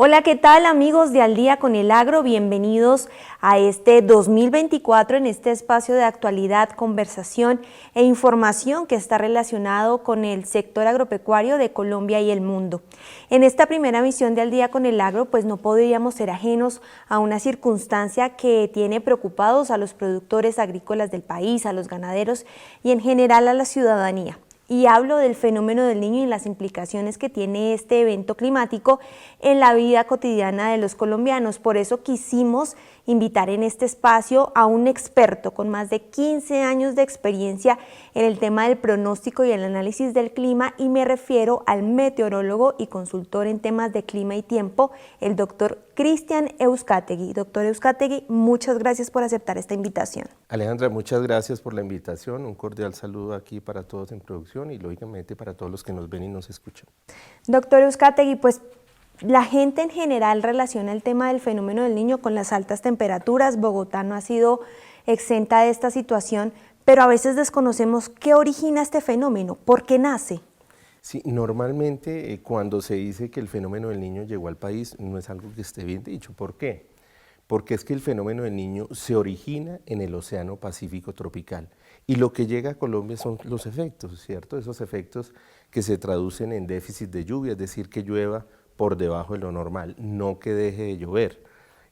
Hola, ¿qué tal amigos de Al Día con el Agro? Bienvenidos a este 2024 en este espacio de actualidad, conversación e información que está relacionado con el sector agropecuario de Colombia y el mundo. En esta primera emisión de Al Día con el Agro, pues no podríamos ser ajenos a una circunstancia que tiene preocupados a los productores agrícolas del país, a los ganaderos y en general a la ciudadanía. Y hablo del fenómeno del Niño y las implicaciones que tiene este evento climático en la vida cotidiana de los colombianos. Por eso quisimos invitar en este espacio a un experto con más de 15 años de experiencia en el tema del pronóstico y el análisis del clima, y me refiero al meteorólogo y consultor en temas de clima y tiempo, el doctor Cristian Euskategui. Doctor Euskategui, muchas gracias por aceptar esta invitación. Alejandra, muchas gracias por la invitación, un cordial saludo aquí para todos en producción y lógicamente para todos los que nos ven y nos escuchan. Doctor Euskategui, pues la gente en general relaciona el tema del fenómeno del Niño con las altas temperaturas. Bogotá no ha sido exenta de esta situación, pero a veces desconocemos qué origina este fenómeno, por qué nace. Sí, normalmente cuando se dice que el fenómeno del Niño llegó al país, no es algo que esté bien dicho. ¿Por qué? Porque es que el fenómeno del Niño se origina en el Océano Pacífico tropical y lo que llega a Colombia son los efectos, ¿cierto? Esos efectos que se traducen en déficit de lluvia, es decir, que llueva por debajo de lo normal, no que deje de llover.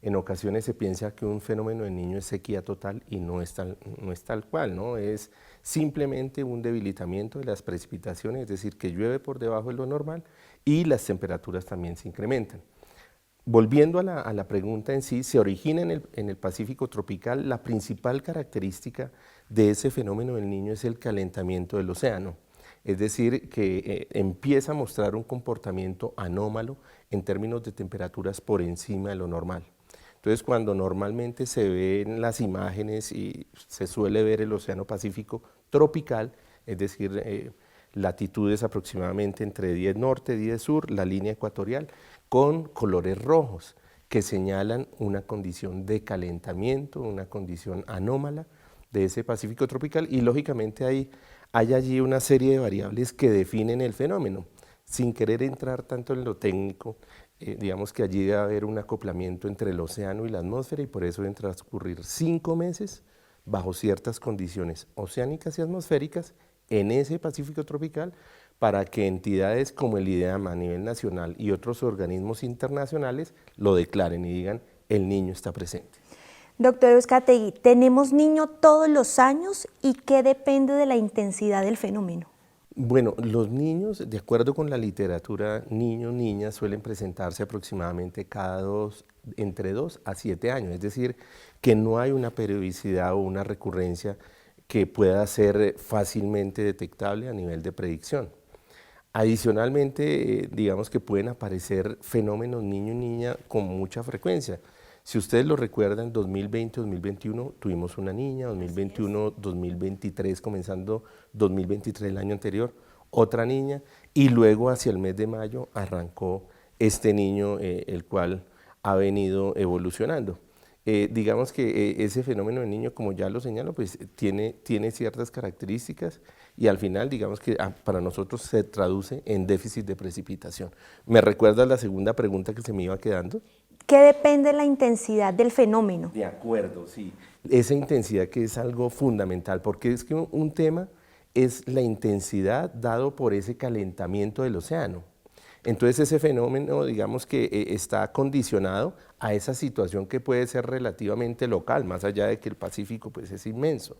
En ocasiones se piensa que un fenómeno del Niño es sequía total y no es tal cual, ¿no? Es simplemente un debilitamiento de las precipitaciones, es decir, que llueve por debajo de lo normal y las temperaturas también se incrementan. Volviendo a la pregunta en sí, se origina en el Pacífico tropical. La principal característica de ese fenómeno del Niño es el calentamiento del océano. Es decir, que empieza a mostrar un comportamiento anómalo en términos de temperaturas por encima de lo normal. Entonces, cuando normalmente se ven las imágenes y se suele ver el Océano Pacífico tropical, es decir, latitudes aproximadamente entre 10 norte, 10 sur, la línea ecuatorial, con colores rojos que señalan una condición de calentamiento, una condición anómala de ese Pacífico tropical, y lógicamente hay allí una serie de variables que definen el fenómeno. Sin querer entrar tanto en lo técnico, digamos que allí debe haber un acoplamiento entre el océano y la atmósfera, y por eso deben transcurrir 5 meses bajo ciertas condiciones oceánicas y atmosféricas en ese Pacífico tropical para que entidades como el IDEAM a nivel nacional y otros organismos internacionales lo declaren y digan: el Niño está presente. Doctor Euskategui, ¿tenemos Niño todos los años y qué depende de la intensidad del fenómeno? Bueno, los niños, de acuerdo con la literatura, niños, niñas suelen presentarse aproximadamente entre 2 a 7 años, es decir, que no hay una periodicidad o una recurrencia que pueda ser fácilmente detectable a nivel de predicción. Adicionalmente, digamos que pueden aparecer fenómenos niño y niña con mucha frecuencia. Si ustedes lo recuerdan, 2020-2021 tuvimos una niña, 2021-2023, comenzando 2023 el año anterior, otra niña, y luego hacia el mes de mayo arrancó este niño, el cual ha venido evolucionando. Digamos que ese fenómeno del Niño, como ya lo señalo, pues tiene ciertas características y al final, digamos que para nosotros se traduce en déficit de precipitación. ¿Me recuerdas la segunda pregunta que se me iba quedando? ¿Qué depende de la intensidad del fenómeno? De acuerdo, sí. Esa intensidad que es algo fundamental, porque es que un tema es la intensidad dado por ese calentamiento del océano. Entonces ese fenómeno, digamos que está condicionado a esa situación que puede ser relativamente local, más allá de que el Pacífico pues es inmenso.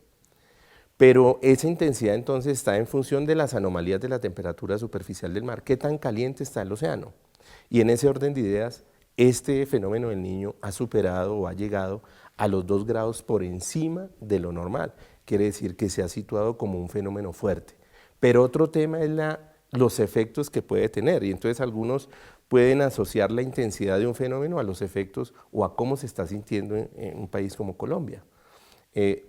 Pero esa intensidad entonces está en función de las anomalías de la temperatura superficial del mar, qué tan caliente está el océano. Y en ese orden de ideas, este fenómeno del Niño ha superado o ha llegado a los 2 grados por encima de lo normal. Quiere decir que se ha situado como un fenómeno fuerte. Pero otro tema es los efectos que puede tener, y entonces algunos pueden asociar la intensidad de un fenómeno a los efectos o a cómo se está sintiendo en un país como Colombia.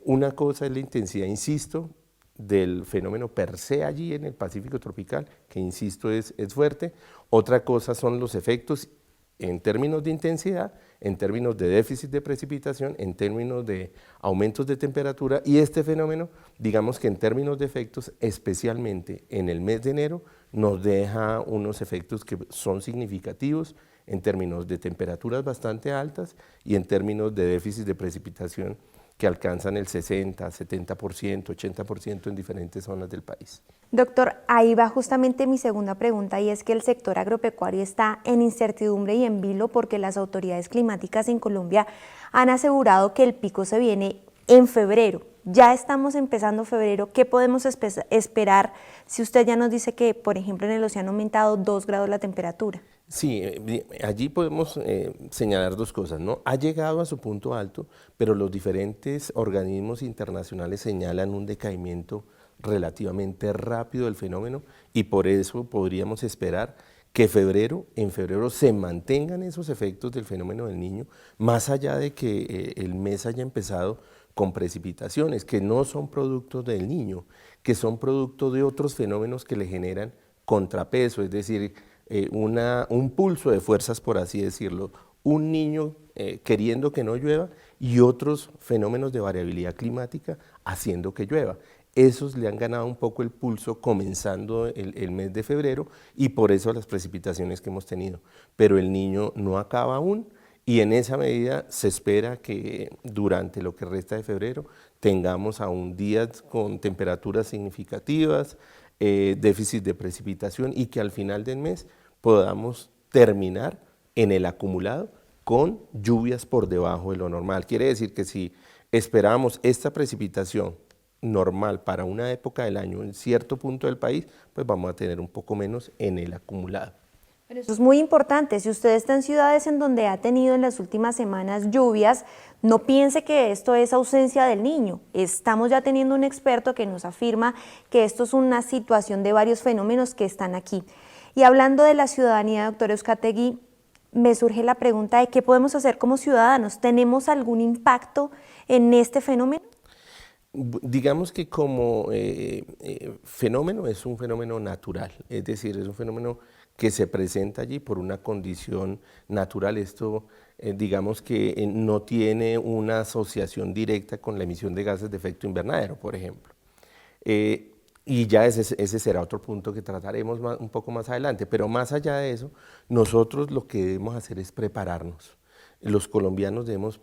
Una cosa es la intensidad, insisto, del fenómeno per se allí en el Pacífico tropical, que insisto es fuerte. Otra cosa son los efectos en términos de intensidad, en términos de déficit de precipitación, en términos de aumentos de temperatura, y este fenómeno, digamos que en términos de efectos, especialmente en el mes de enero, nos deja unos efectos que son significativos en términos de temperaturas bastante altas y en términos de déficit de precipitación que alcanzan el 60, 70%, 80% en diferentes zonas del país. Doctor, ahí va justamente mi segunda pregunta y es que el sector agropecuario está en incertidumbre y en vilo porque las autoridades climáticas en Colombia han asegurado que el pico se viene en febrero. Ya estamos empezando febrero, ¿qué podemos esperar si usted ya nos dice que, por ejemplo, en el océano ha aumentado 2 grados la temperatura? Sí, allí podemos señalar dos cosas, ¿no? Ha llegado a su punto alto, pero los diferentes organismos internacionales señalan un decaimiento relativamente rápido del fenómeno y por eso podríamos esperar que en febrero se mantengan esos efectos del fenómeno del Niño, más allá de que el mes haya empezado con precipitaciones que no son productos del Niño, que son producto de otros fenómenos que le generan contrapeso, es decir, un pulso de fuerzas, por así decirlo, un niño queriendo que no llueva y otros fenómenos de variabilidad climática haciendo que llueva. Esos le han ganado un poco el pulso comenzando el mes de febrero y por eso las precipitaciones que hemos tenido. Pero el Niño no acaba aún y en esa medida se espera que durante lo que resta de febrero tengamos aún días con temperaturas significativas, déficit de precipitación y que al final del mes podamos terminar en el acumulado con lluvias por debajo de lo normal. Quiere decir que si esperamos esta precipitación normal para una época del año en cierto punto del país, pues vamos a tener un poco menos en el acumulado. Pero eso es muy importante. Si usted está en ciudades en donde ha tenido en las últimas semanas lluvias, no piense que esto es ausencia del Niño. Estamos ya teniendo un experto que nos afirma que esto es una situación de varios fenómenos que están aquí. Y hablando de la ciudadanía, doctor Euskategui, me surge la pregunta de qué podemos hacer como ciudadanos. ¿Tenemos algún impacto en este fenómeno? Digamos que como fenómeno es un fenómeno natural, es decir, es un fenómeno que se presenta allí por una condición natural. Esto digamos que no tiene una asociación directa con la emisión de gases de efecto invernadero, por ejemplo. Y ya ese será otro punto que trataremos un poco más adelante, pero más allá de eso, nosotros lo que debemos hacer es prepararnos. Los colombianos debemos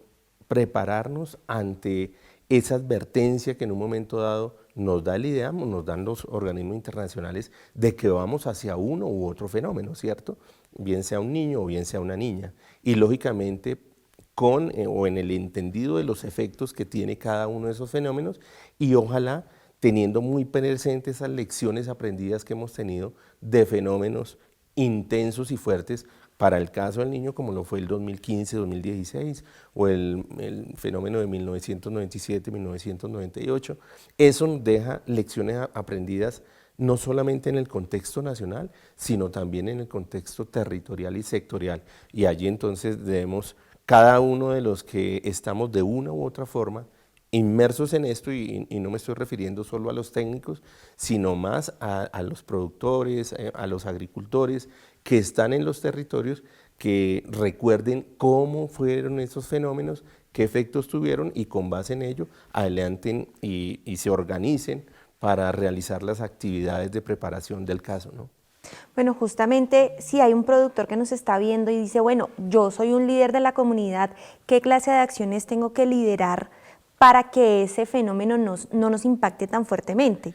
prepararnos ante esa advertencia que en un momento dado nos da el IDEAM, nos dan los organismos internacionales de que vamos hacia uno u otro fenómeno, ¿cierto? Bien sea un niño o bien sea una niña. Y lógicamente con o en el entendido de los efectos que tiene cada uno de esos fenómenos y ojalá teniendo muy presentes esas lecciones aprendidas que hemos tenido de fenómenos intensos y fuertes para el caso del Niño, como lo fue el 2015-2016 o el fenómeno de 1997-1998. Eso nos deja lecciones aprendidas no solamente en el contexto nacional, sino también en el contexto territorial y sectorial. Y allí entonces debemos, cada uno de los que estamos de una u otra forma inmersos en esto, y no me estoy refiriendo solo a los técnicos, sino más a los productores, a los agricultores que están en los territorios, que recuerden cómo fueron esos fenómenos, qué efectos tuvieron y con base en ello adelanten y se organicen para realizar las actividades de preparación del caso, ¿no? Bueno, justamente si hay un productor que nos está viendo y dice, bueno, yo soy un líder de la comunidad, ¿qué clase de acciones tengo que liderar para que ese fenómeno no nos impacte tan fuertemente?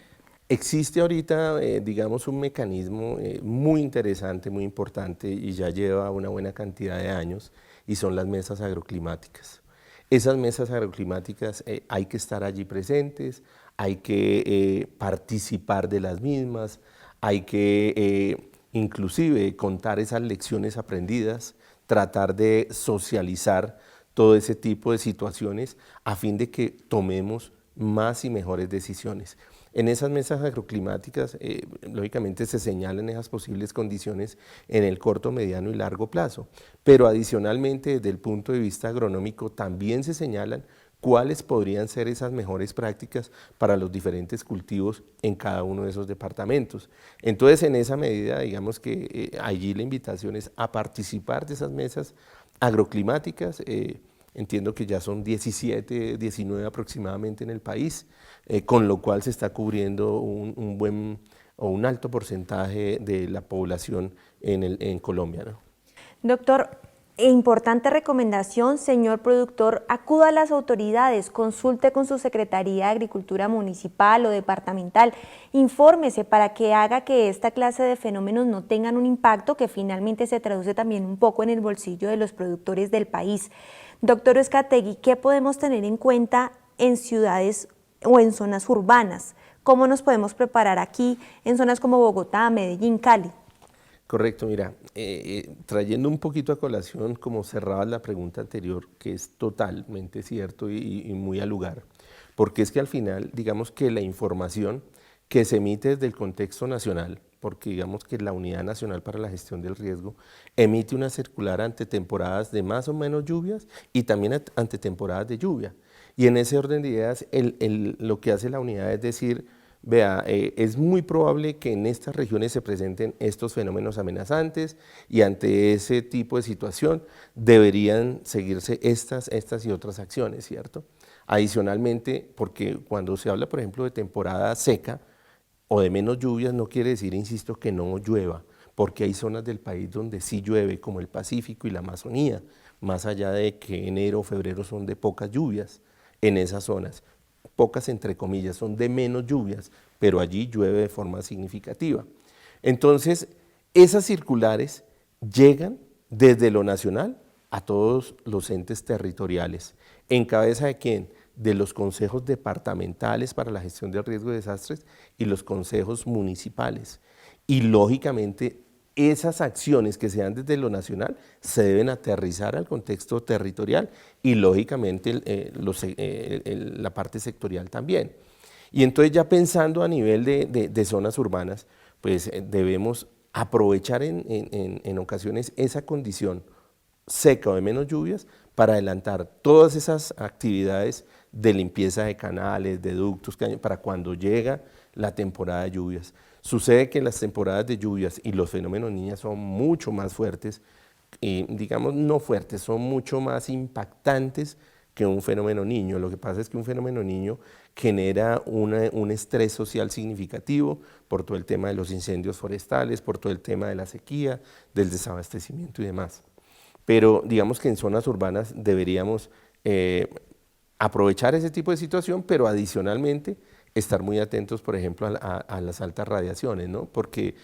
Existe ahorita, digamos, un mecanismo muy interesante, muy importante y ya lleva una buena cantidad de años y son las mesas agroclimáticas. Esas mesas agroclimáticas hay que estar allí presentes, hay que participar de las mismas, hay que inclusive contar esas lecciones aprendidas, tratar de socializar todo ese tipo de situaciones a fin de que tomemos más y mejores decisiones. En esas mesas agroclimáticas, lógicamente se señalan esas posibles condiciones en el corto, mediano y largo plazo, pero adicionalmente desde el punto de vista agronómico también se señalan cuáles podrían ser esas mejores prácticas para los diferentes cultivos en cada uno de esos departamentos. Entonces, en esa medida, digamos que allí la invitación es a participar de esas mesas agroclimáticas. Entiendo que ya son 17, 19 aproximadamente en el país, con lo cual se está cubriendo un buen o un alto porcentaje de la población en Colombia, ¿no? Doctor, importante recomendación, señor productor, acuda a las autoridades, consulte con su Secretaría de Agricultura municipal o departamental, infórmese para que haga que esta clase de fenómenos no tengan un impacto que finalmente se traduce también un poco en el bolsillo de los productores del país. Doctor Uzcategui, ¿qué podemos tener en cuenta en ciudades o en zonas urbanas? ¿Cómo nos podemos preparar aquí en zonas como Bogotá, Medellín, Cali? Correcto, mira, trayendo un poquito a colación, como cerraba la pregunta anterior, que es totalmente cierto y muy al lugar, porque es que al final, digamos que la información que se emite desde el contexto nacional, porque digamos que la Unidad Nacional para la Gestión del Riesgo emite una circular ante temporadas de más o menos lluvias y también ante temporadas de lluvia. Y en ese orden de ideas, lo que hace la unidad es decir, vea, es muy probable que en estas regiones se presenten estos fenómenos amenazantes y ante ese tipo de situación deberían seguirse estas y otras acciones, ¿cierto? Adicionalmente, porque cuando se habla, por ejemplo, de temporada seca o de menos lluvias, no quiere decir, insisto, que no llueva, porque hay zonas del país donde sí llueve, como el Pacífico y la Amazonía, más allá de que enero o febrero son de pocas lluvias en esas zonas. Pocas entre comillas, son de menos lluvias, pero allí llueve de forma significativa. Entonces, esas circulares llegan desde lo nacional a todos los entes territoriales. ¿En cabeza de quién? De los consejos departamentales para la gestión del riesgo de desastres y los consejos municipales. Y lógicamente, esas acciones que se dan desde lo nacional se deben aterrizar al contexto territorial y lógicamente la parte sectorial también. Y entonces ya pensando a nivel de zonas urbanas, pues debemos aprovechar en ocasiones esa condición seca o de menos lluvias para adelantar todas esas actividades de limpieza de canales, de ductos, para cuando llega la temporada de lluvias. Sucede que las temporadas de lluvias y los fenómenos niñas son mucho más fuertes, digamos no fuertes, son mucho más impactantes que un fenómeno niño. Lo que pasa es que un fenómeno niño genera un estrés social significativo por todo el tema de los incendios forestales, por todo el tema de la sequía, del desabastecimiento y demás. Pero digamos que en zonas urbanas deberíamos aprovechar ese tipo de situación, pero adicionalmente estar muy atentos, por ejemplo, a las altas radiaciones, ¿no? Porque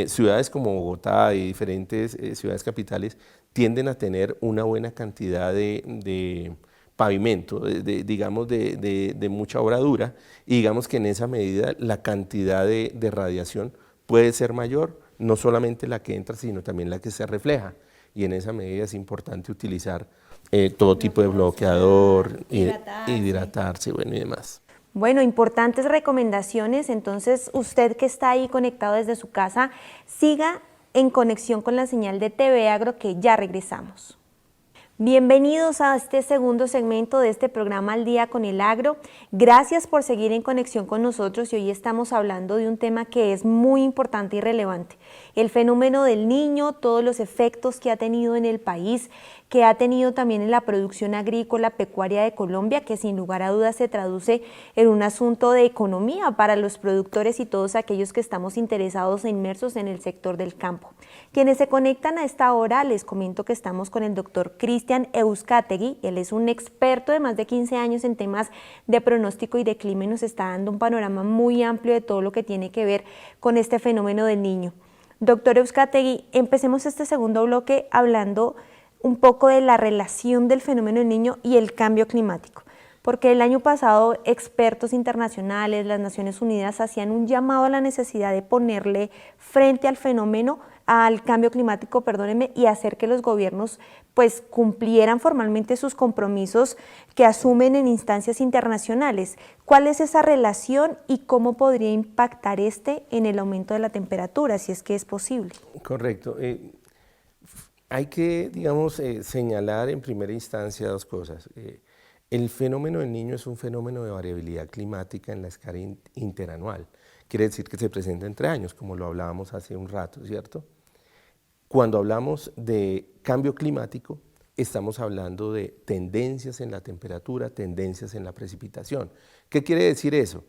ciudades como Bogotá y diferentes ciudades capitales tienden a tener una buena cantidad de pavimento, digamos de mucha obra dura, y digamos que en esa medida la cantidad de radiación puede ser mayor, no solamente la que entra, sino también la que se refleja, y en esa medida es importante utilizar todo tipo de bloqueador, hidratarse, bueno, y demás. Bueno, importantes recomendaciones, entonces usted que está ahí conectado desde su casa, siga en conexión con la señal de TV Agro que ya regresamos. Bienvenidos a este segundo segmento de este programa Al Día con el Agro. Gracias por seguir en conexión con nosotros y hoy estamos hablando de un tema que es muy importante y relevante. El fenómeno del niño, todos los efectos que ha tenido en el país, que ha tenido también en la producción agrícola, pecuaria de Colombia, que sin lugar a dudas se traduce en un asunto de economía para los productores y todos aquellos que estamos interesados e inmersos en el sector del campo. Quienes se conectan a esta hora, les comento que estamos con el doctor Cristian Uzcategui. Él es un experto de más de 15 años en temas de pronóstico y de clima y nos está dando un panorama muy amplio de todo lo que tiene que ver con este fenómeno del niño. Doctor Uzcategui, empecemos este segundo bloque hablando un poco de la relación del fenómeno del niño y el cambio climático, porque el año pasado expertos internacionales, las Naciones Unidas, hacían un llamado a la necesidad de ponerle frente al fenómeno, al cambio climático, perdónenme, y hacer que los gobiernos pues cumplieran formalmente sus compromisos que asumen en instancias internacionales. ¿Cuál es esa relación y cómo podría impactar en el aumento de la temperatura, si es que es posible? Correcto. Hay que, digamos, señalar en primera instancia dos cosas. El fenómeno del niño es un fenómeno de variabilidad climática en la escala interanual. Quiere decir que se presenta entre años, como lo hablábamos hace un rato, ¿cierto? Cuando hablamos de cambio climático, estamos hablando de tendencias en la temperatura, tendencias en la precipitación. ¿Qué quiere decir eso?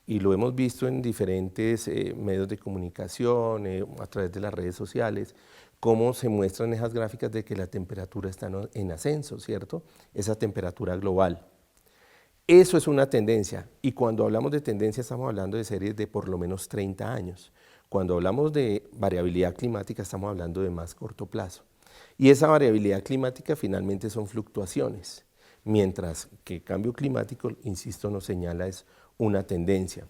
Y lo hemos visto en diferentes medios de comunicación, a través de las redes sociales, cómo se muestran esas gráficas de que la temperatura está en ascenso, ¿cierto? Esa temperatura global. Eso es una tendencia, y cuando hablamos de tendencia estamos hablando de series de por lo menos 30 años. Cuando hablamos de variabilidad climática estamos hablando de más corto plazo. Y esa variabilidad climática finalmente son fluctuaciones, mientras que el cambio climático, insisto, nos señala es una tendencia.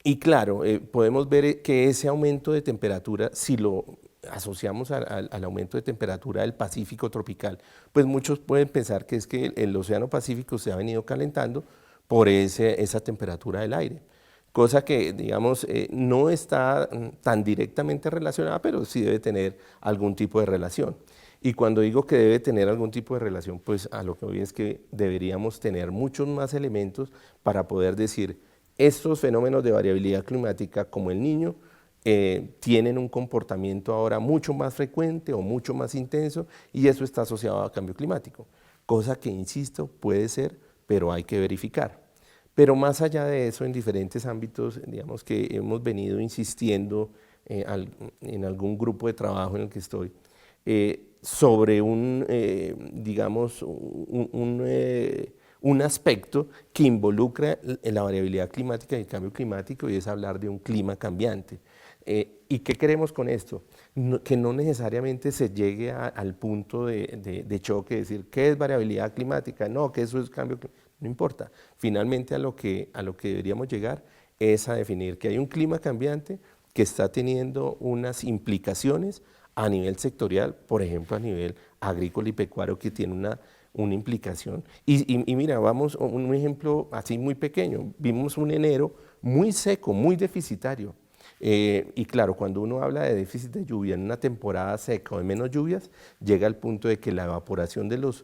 Y claro, podemos ver que ese aumento de temperatura, si lo asociamos al aumento de temperatura del Pacífico tropical, pues muchos pueden pensar que es que el Océano Pacífico se ha venido calentando por esa temperatura del aire, cosa que, digamos, no está tan directamente relacionada, pero sí debe tener algún tipo de relación. Y cuando digo que debe tener algún tipo de relación, pues a lo que voy es que deberíamos tener muchos más elementos para poder decir estos fenómenos de variabilidad climática como el Niño tienen un comportamiento ahora mucho más frecuente o mucho más intenso, y eso está asociado a cambio climático, cosa que, insisto, puede ser, pero hay que verificar. Pero más allá de eso, en diferentes ámbitos, digamos que hemos venido insistiendo en algún grupo de trabajo en el que estoy, sobre digamos, un aspecto que involucra la variabilidad climática y el cambio climático, y es hablar de un clima cambiante. ¿Y qué queremos con esto? Que no necesariamente se llegue al punto de choque, decir, ¿qué es variabilidad climática? No, que eso es cambio climático. No importa. Finalmente a lo que deberíamos llegar es a definir que hay un clima cambiante que está teniendo unas implicaciones a nivel sectorial, por ejemplo a nivel agrícola y pecuario, que tiene una implicación. Y mira, vamos a un ejemplo así muy pequeño. Vimos un enero muy seco, muy deficitario. Y claro, cuando uno habla de déficit de lluvia en una temporada seca o de menos lluvias, llega al punto de que la evaporación de los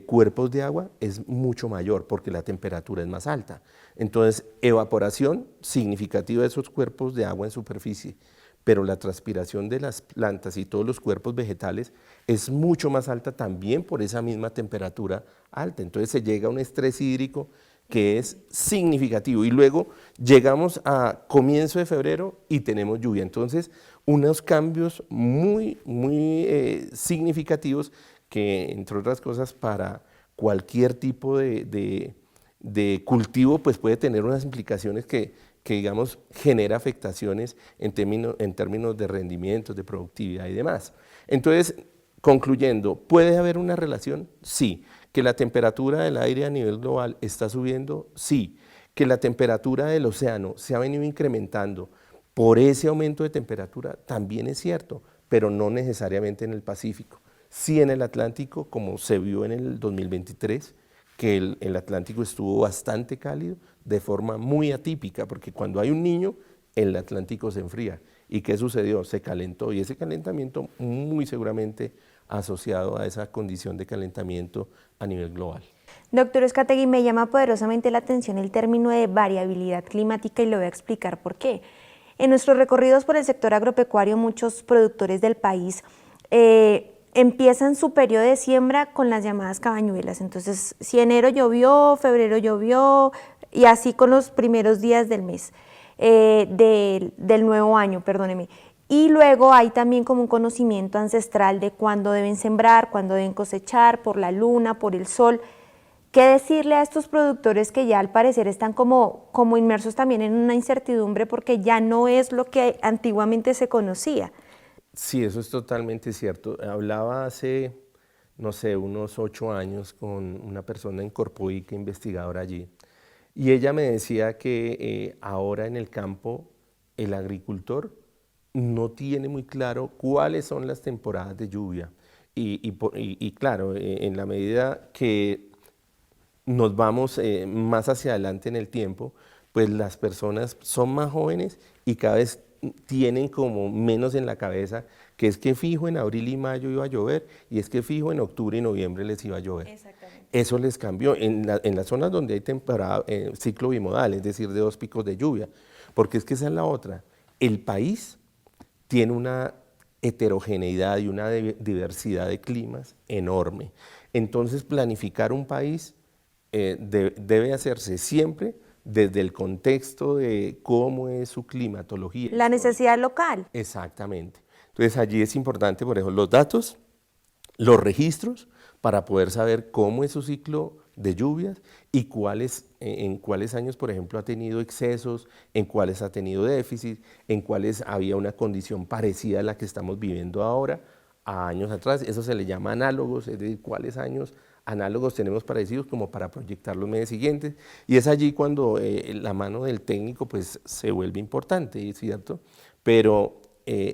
cuerpos de agua es mucho mayor porque la temperatura es más alta. Entonces, evaporación significativa de esos cuerpos de agua en superficie, pero la transpiración de las plantas y todos los cuerpos vegetales es mucho más alta también por esa misma temperatura alta. Entonces se llega a un estrés hídrico que es significativo, y luego llegamos a comienzo de febrero y tenemos lluvia. Entonces, unos cambios muy significativos que, entre otras cosas, para cualquier tipo de cultivo, pues puede tener unas implicaciones que digamos, genera afectaciones en términos de rendimientos, de productividad y demás. Entonces, concluyendo, ¿puede haber una relación? Sí. ¿Que la temperatura del aire a nivel global está subiendo? Sí. ¿Que la temperatura del océano se ha venido incrementando por ese aumento de temperatura? También es cierto, pero no necesariamente en el Pacífico. Sí en el Atlántico, como se vio en el 2023, que el Atlántico estuvo bastante cálido de forma muy atípica, porque cuando hay un Niño, el Atlántico se enfría. ¿Y qué sucedió? Se calentó, y ese calentamiento muy seguramente asociado a esa condición de calentamiento a nivel global. Doctor Uzcategui, me llama poderosamente la atención el término de variabilidad climática, y le voy a explicar por qué. En nuestros recorridos por el sector agropecuario, muchos productores del país empiezan su periodo de siembra con las llamadas cabañuelas. Entonces, si enero llovió, febrero llovió, y así con los primeros días del mes, del nuevo año, perdóneme. Y luego hay también como un conocimiento ancestral de cuándo deben sembrar, cuándo deben cosechar, por la luna, por el sol. ¿Qué decirle a estos productores que ya al parecer están como inmersos también en una incertidumbre, porque ya no es lo que antiguamente se conocía? Sí, eso es totalmente cierto. Hablaba hace, no sé, unos 8 años con una persona en Corpoica, investigadora allí, y ella me decía que ahora en el campo el agricultor no tiene muy claro cuáles son las temporadas de lluvia, y claro, en la medida que nos vamos más hacia adelante en el tiempo, pues las personas son más jóvenes y cada vez tienen como menos en la cabeza que es que fijo en abril y mayo iba a llover, y es que fijo en octubre y noviembre les iba a llover. Exactamente. Eso les cambió en las zonas donde hay temporada, ciclo bimodal, es decir, de 2 picos de lluvia, porque es que esa es la otra. El país tiene una heterogeneidad y una diversidad de climas enorme. Entonces, planificar un país debe hacerse siempre desde el contexto de cómo es su climatología. La necesidad local. Exactamente. Entonces allí es importante, por ejemplo, los datos, los registros, para poder saber cómo es su ciclo de lluvias y en cuáles años, por ejemplo, ha tenido excesos, en cuáles ha tenido déficit, en cuáles había una condición parecida a la que estamos viviendo ahora, a años atrás. Eso se le llama análogos, es decir, cuáles años análogos tenemos parecidos como para proyectar los meses siguientes. Y es allí cuando la mano del técnico pues se vuelve importante, ¿cierto? Pero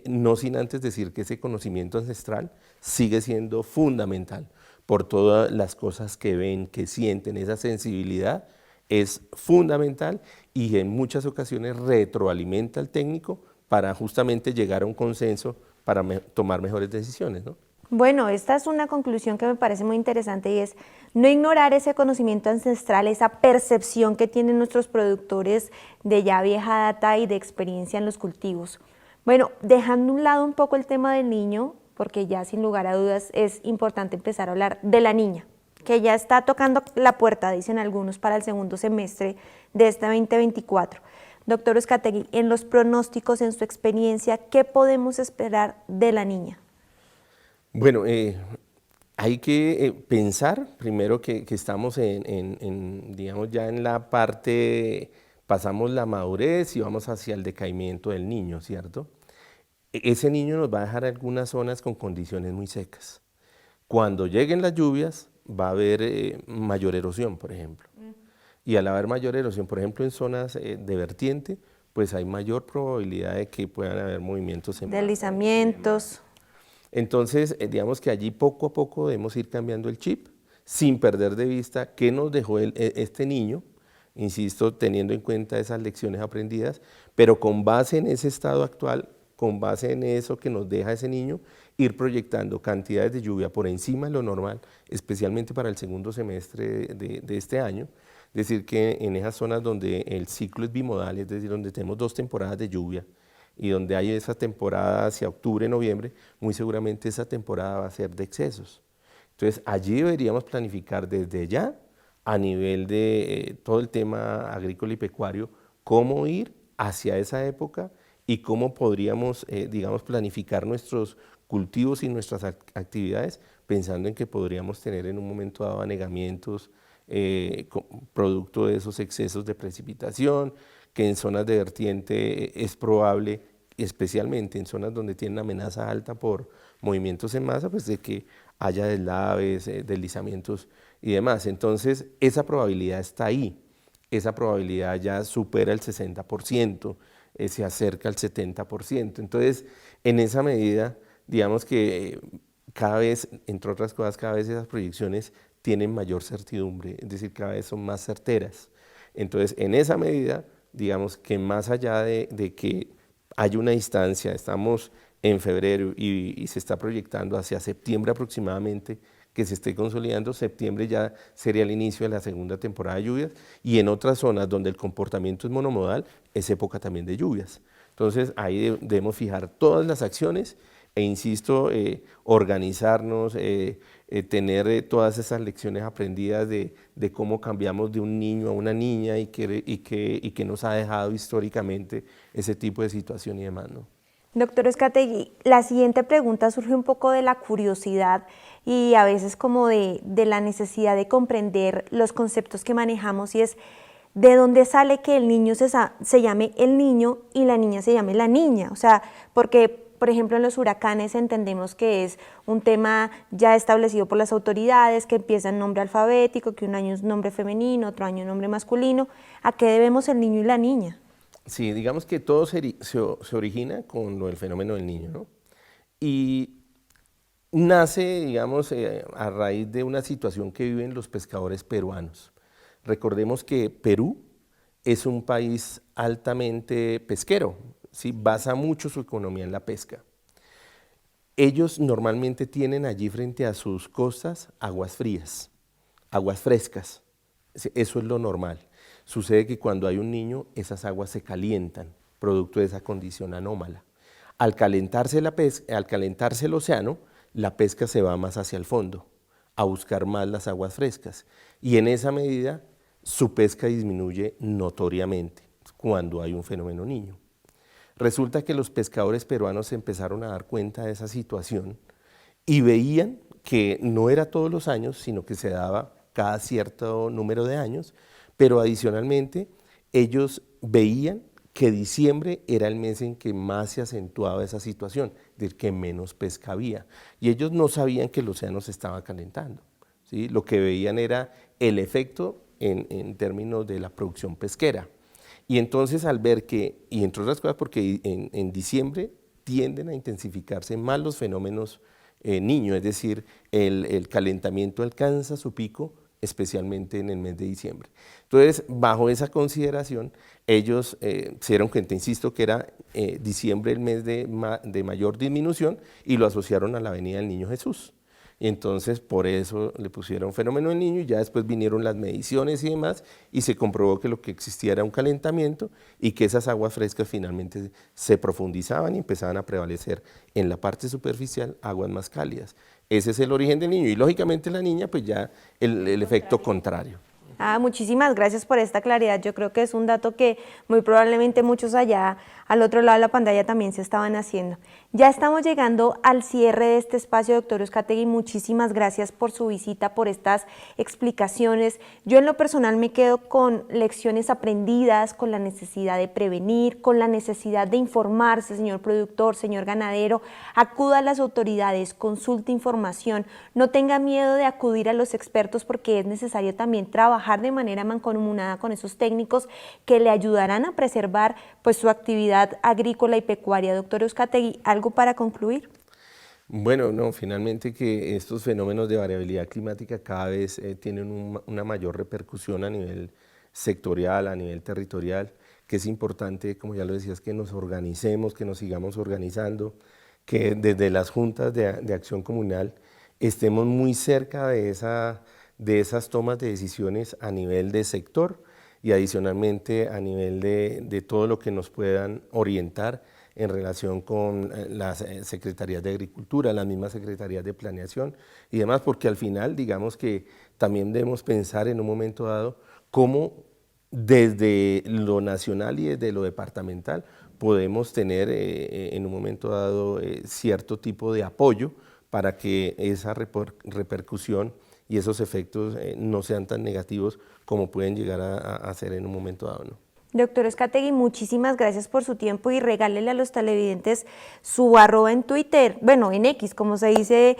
no sin antes decir que ese conocimiento ancestral sigue siendo fundamental por todas las cosas que ven, que sienten, esa sensibilidad es fundamental y en muchas ocasiones retroalimenta al técnico para justamente llegar a un consenso para tomar mejores decisiones, ¿no? Bueno, esta es una conclusión que me parece muy interesante y es no ignorar ese conocimiento ancestral, esa percepción que tienen nuestros productores de ya vieja data y de experiencia en los cultivos. Bueno, dejando a un lado un poco el tema del niño, porque ya sin lugar a dudas es importante empezar a hablar de la niña, que ya está tocando la puerta, dicen algunos, para el segundo semestre de este 2024. Doctor Uzcategui, en los pronósticos, en su experiencia, ¿qué podemos esperar de la niña? Bueno, hay que pensar primero que estamos digamos, ya en la parte, pasamos la madurez y vamos hacia el decaimiento del niño, ¿cierto? Ese niño nos va a dejar algunas zonas con condiciones muy secas. Cuando lleguen las lluvias va a haber mayor erosión, por ejemplo. Y al haber mayor erosión, por ejemplo, en zonas de vertiente, pues hay mayor probabilidad de que puedan haber movimientos en Deslizamientos. Entonces, digamos que allí poco a poco debemos ir cambiando el chip, sin perder de vista qué nos dejó este niño, insisto, teniendo en cuenta esas lecciones aprendidas, pero con base en ese estado actual, con base en eso que nos deja ese niño, ir proyectando cantidades de lluvia por encima de lo normal, especialmente para el segundo semestre de este año. Es decir, que en esas zonas donde el ciclo es bimodal, es decir, donde tenemos 2 temporadas de lluvia, y donde hay esa temporada hacia octubre, noviembre, muy seguramente esa temporada va a ser de excesos. Entonces, allí deberíamos planificar desde ya, a nivel de todo el tema agrícola y pecuario, cómo ir hacia esa época y cómo podríamos, digamos, planificar nuestros cultivos y nuestras actividades, pensando en que podríamos tener en un momento dado anegamientos, producto de esos excesos de precipitación, que en zonas de vertiente es probable, especialmente en zonas donde tienen amenaza alta por movimientos en masa, pues de que haya deslaves, deslizamientos y demás. Entonces, esa probabilidad está ahí, esa probabilidad ya supera el 60%, se acerca al 70%. Entonces, en esa medida, digamos que cada vez, entre otras cosas, cada vez esas proyecciones tienen mayor certidumbre, es decir, cada vez son más certeras. Entonces, en esa medida, digamos que más allá de que haya una distancia, estamos en febrero y se está proyectando hacia septiembre aproximadamente, que se esté consolidando, septiembre ya sería el inicio de la segunda temporada de lluvias, y en otras zonas donde el comportamiento es monomodal, es época también de lluvias. Entonces ahí debemos fijar todas las acciones e insisto, organizarnos, tener todas esas lecciones aprendidas de cómo cambiamos de un niño a una niña y que nos ha dejado históricamente ese tipo de situación y demás, ¿no? Doctor Uzcategui, la siguiente pregunta surge un poco de la curiosidad y a veces como de la necesidad de comprender los conceptos que manejamos, y es ¿de dónde sale que el niño se llame el niño y la niña se llame la niña? O sea, porque, por ejemplo, en los huracanes entendemos que es un tema ya establecido por las autoridades, que empieza en nombre alfabético, que un año es nombre femenino, otro año nombre masculino. ¿A qué debemos el niño y la niña? Sí, digamos que todo se origina con lo del fenómeno del niño, ¿no? Y nace, digamos, a raíz de una situación que viven los pescadores peruanos. Recordemos que Perú es un país altamente pesquero, ¿sí? Basa mucho su economía en la pesca. Ellos normalmente tienen allí frente a sus costas aguas frías, aguas frescas, eso es lo normal. Sucede que cuando hay un niño, esas aguas se calientan, producto de esa condición anómala. Al calentarse el océano, la pesca se va más hacia el fondo, a buscar más las aguas frescas. Y en esa medida, su pesca disminuye notoriamente cuando hay un fenómeno niño. Resulta que los pescadores peruanos se empezaron a dar cuenta de esa situación y veían que no era todos los años, sino que se daba cada cierto número de años, pero adicionalmente ellos veían que diciembre era el mes en que más se acentuaba esa situación, es decir, que menos pesca había. Y ellos no sabían que el océano se estaba calentando, ¿sí? Lo que veían era el efecto en términos de la producción pesquera. Y entonces al ver que, y entre otras cosas porque en diciembre tienden a intensificarse más los fenómenos niño, es decir, el calentamiento alcanza su pico especialmente en el mes de diciembre. Entonces, bajo esa consideración, ellos se dieron cuenta, insisto, que era diciembre el mes de mayor disminución y lo asociaron a la venida del Niño Jesús. Y entonces por eso le pusieron fenómeno del niño y ya después vinieron las mediciones y demás y se comprobó que lo que existía era un calentamiento y que esas aguas frescas finalmente se profundizaban y empezaban a prevalecer en la parte superficial aguas más cálidas. Ese es el origen del niño y lógicamente la niña pues ya el efecto contrario. Muchísimas gracias por esta claridad. Yo creo que es un dato que muy probablemente muchos allá al otro lado de la pantalla también se estaban haciendo. Ya estamos llegando al cierre de este espacio, doctor Uzcategui. Muchísimas gracias por su visita, por estas explicaciones. Yo en lo personal me quedo con lecciones aprendidas, con la necesidad de prevenir, con la necesidad de informarse, señor productor, señor ganadero. Acuda a las autoridades, consulte información, no tenga miedo de acudir a los expertos porque es necesario también trabajar de manera mancomunada con esos técnicos que le ayudarán a preservar pues su actividad agrícola y pecuaria. Doctor Uzcategui, ¿algo para concluir? Bueno, no, finalmente que estos fenómenos de variabilidad climática cada vez tienen una mayor repercusión a nivel sectorial, a nivel territorial, que es importante, como ya lo decías, que nos organicemos, que nos sigamos organizando, que desde las juntas de acción comunal estemos muy cerca de esas tomas de decisiones a nivel de sector y adicionalmente a nivel de todo lo que nos puedan orientar en relación con las secretarías de Agricultura, las mismas secretarías de Planeación y demás, porque al final, digamos que también debemos pensar en un momento dado cómo desde lo nacional y desde lo departamental podemos tener en un momento dado cierto tipo de apoyo para que esa repercusión y esos efectos no sean tan negativos como pueden llegar a ser en un momento dado, ¿no? Doctor Uzcategui, muchísimas gracias por su tiempo y regálele a los televidentes su @ en Twitter, bueno, en X, como se dice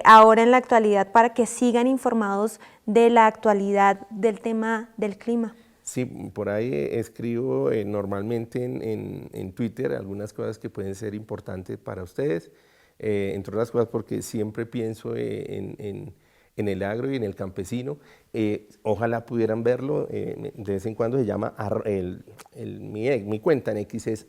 ahora en la actualidad, para que sigan informados de la actualidad del tema del clima. Sí, por ahí escribo normalmente en Twitter algunas cosas que pueden ser importantes para ustedes, entre otras cosas porque siempre pienso en el agro y en el campesino. Ojalá pudieran verlo, de vez en cuando se llama, mi cuenta en X es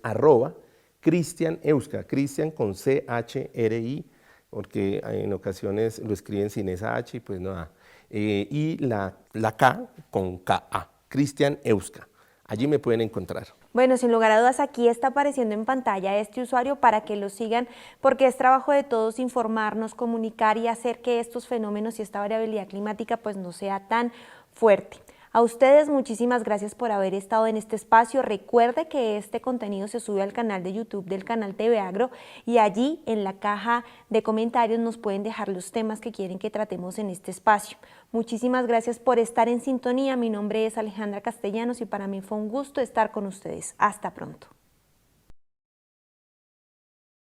@CristianEuska, Cristian con CHRI, porque en ocasiones lo escriben sin esa H y pues no da. Y la K con KA, Cristian Euska. Allí me pueden encontrar. Bueno, sin lugar a dudas, aquí está apareciendo en pantalla este usuario para que lo sigan, porque es trabajo de todos informarnos, comunicar y hacer que estos fenómenos y esta variabilidad climática pues no sea tan fuerte. A ustedes muchísimas gracias por haber estado en este espacio. Recuerde que este contenido se sube al canal de YouTube del canal TV Agro y allí en la caja de comentarios nos pueden dejar los temas que quieren que tratemos en este espacio. Muchísimas gracias por estar en sintonía. Mi nombre es Alejandra Castellanos y para mí fue un gusto estar con ustedes. Hasta pronto.